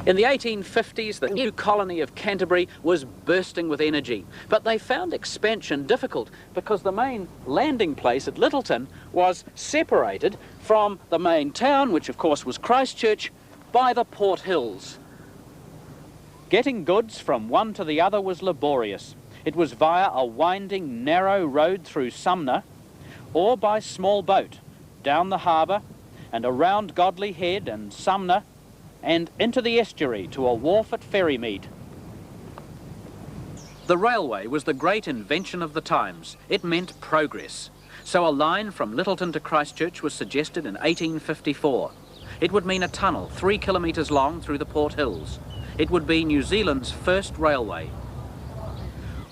In the 1850s, the new colony of Canterbury was bursting with energy, but they found expansion difficult because the main landing place at Lyttelton was separated from the main town, which of course was Christchurch, by the Port Hills. Getting goods from one to the other was laborious. It was via a winding, narrow road through Sumner, or by small boat, down the harbour and around Godley Head and Sumner, and into the estuary to a wharf at Ferrymead. The railway was the great invention of the times. It meant progress. So a line from Lyttelton to Christchurch was suggested in 1854. It would mean a tunnel 3 kilometres long through the Port Hills. It would be New Zealand's first railway.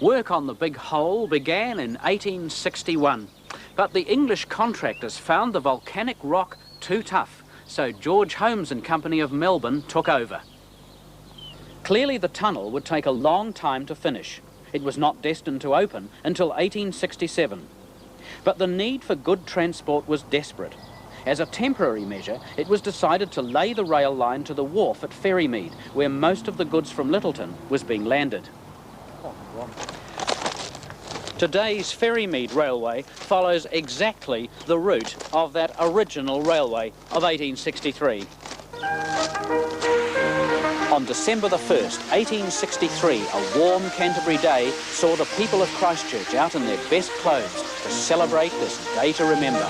Work on the big hole began in 1861, but the English contractors found the volcanic rock too tough, so George Holmes and Company of Melbourne took over. Clearly the tunnel would take a long time to finish. It was not destined to open until 1867. But the need for good transport was desperate. As a temporary measure, it was decided to lay the rail line to the wharf at Ferrymead, where most of the goods from Lyttelton was being landed. Today's Ferrymead Railway follows exactly the route of that original railway of 1863. On December the 1st, 1863, a warm Canterbury day saw the people of Christchurch out in their best clothes to celebrate this day to remember.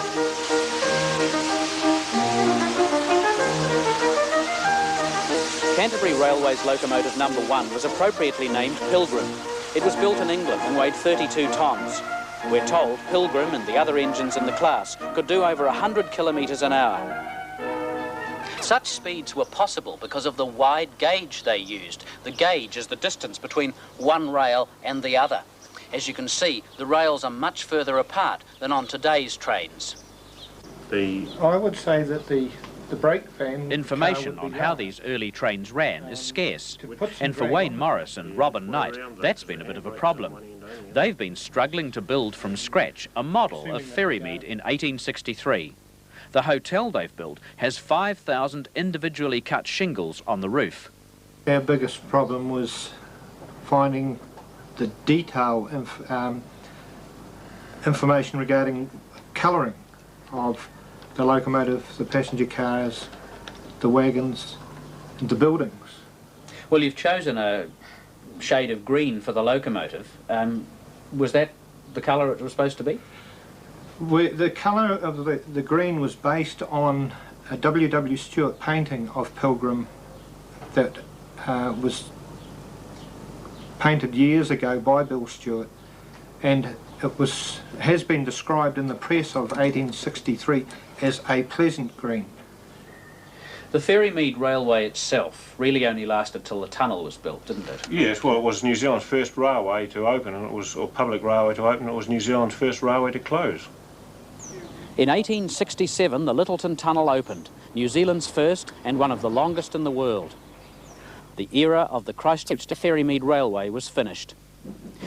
Canterbury Railway's locomotive number 1 was appropriately named Pilgrim. It was built in England and weighed 32 tonnes. We're told Pilgrim and the other engines in the class could do over 100 kilometres an hour. Such speeds were possible because of the wide gauge they used. The gauge is the distance between one rail and the other. As you can see, the rails are much further apart than on today's trains. I would say that the brake van... Information on how these early trains ran is scarce, and for Wayne Morris and Robin Knight, that's been a bit of a problem. They've been struggling to build from scratch a model of Ferrymead in 1863. The hotel they've built has 5,000 individually cut shingles on the roof. Our biggest problem was finding the detail information regarding colouring of the locomotive, the passenger cars, the wagons, and the buildings. Well, you've chosen a shade of green for the locomotive. Was that the colour it was supposed to be? The colour of the green was based on a W. Stewart painting of Pilgrim that was painted years ago by Bill Stewart, and it has been described in the press of 1863 as a pleasant green. The Ferrymead Railway itself really only lasted till the tunnel was built, didn't it? Yes, well, it was New Zealand's first railway to open, and or public railway to open, and it was New Zealand's first railway to close. In 1867, the Lyttelton Tunnel opened, New Zealand's first and one of the longest in the world. The era of the Christchurch to Ferrymead Railway was finished.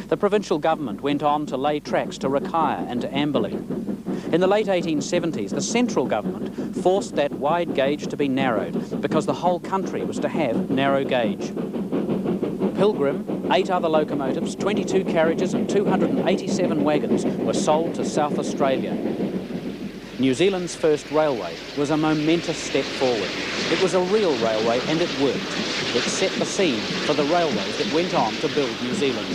The provincial government went on to lay tracks to Rakaia and to Amberley. In the late 1870s, the central government forced that wide gauge to be narrowed because the whole country was to have narrow gauge. Pilgrim, 8 other locomotives, 22 carriages and 287 wagons were sold to South Australia. New Zealand's first railway was a momentous step forward. It was a real railway and it worked. It set the scene for the railways that went on to build New Zealand.